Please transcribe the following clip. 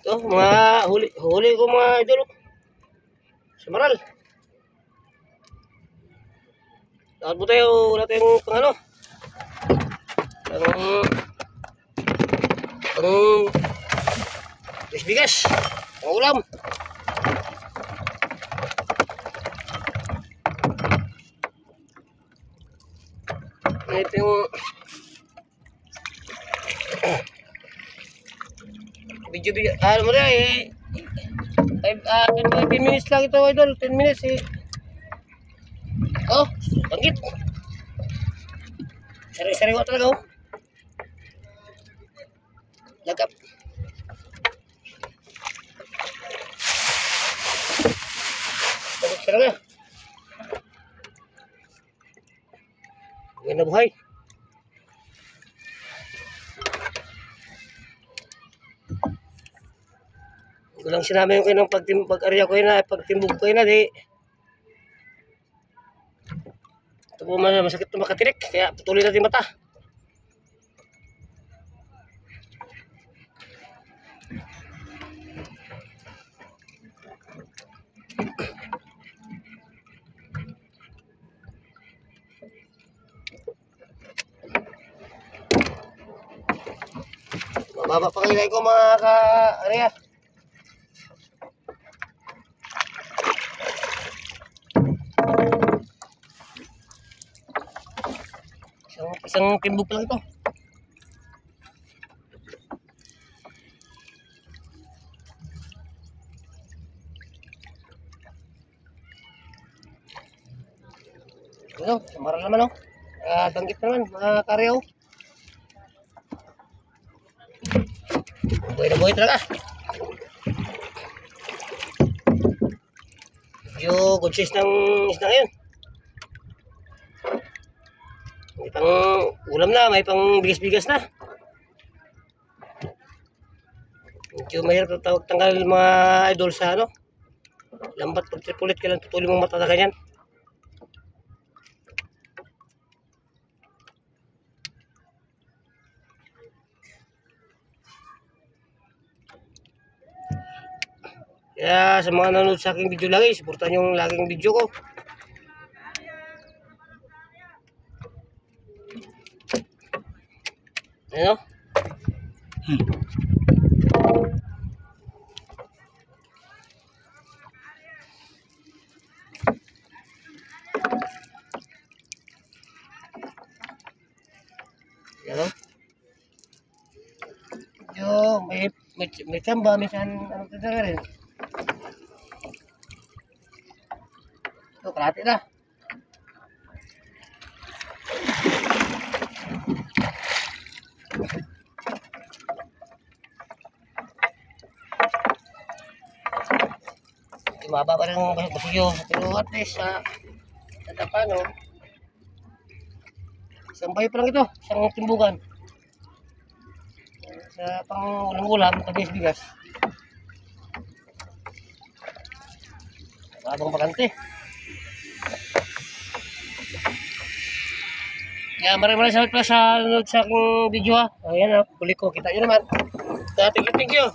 Ito, mga huli ko mga idol. Sa maral. Dapat po tayo, wala tayong pang bigas, pang ulam. Ito yung video ano mo na 10 minutes lang ito idol, 10 minutes oh, bangkit sari-sari ko talaga lagap sari-sari nga huwag na buhay. Kulang sinabi ko kayo ng pag-arya ko na pagtimbog ko na di ito po masakit na makatirik kaya patuloy natin mata. Mababa pa kayo ko mga ka-arya. Isang timbog lang ito. Ano, samaran naman banggit naman mga karyaw. Buhay na buhay talaga. Yung good size ng isda ngayon. May pang ulam na, may pang bigas-bigas na. Medyo mahirap tanggal mga idol sa lambat pag tripulit kailan tutuloy mong mata na ganyan. Kaya sa mga nanonood sa aking video lagi, supportan yung laging video ko. Ano? Ano? Yo, may tsamba, minsan ano talaga rin. Ito, kalahati na. Mababa pa rin ang basigyo. Pero at least sa tapano, isang bayo pa lang ito, isang timbugan. Sa pang ulam-ulam, kabigas-bigas. Abang bakante. Kaya maraming salamat pala sa nanonood sa aking video ha. Ayan huli ko, kita nyo naman. Thank you.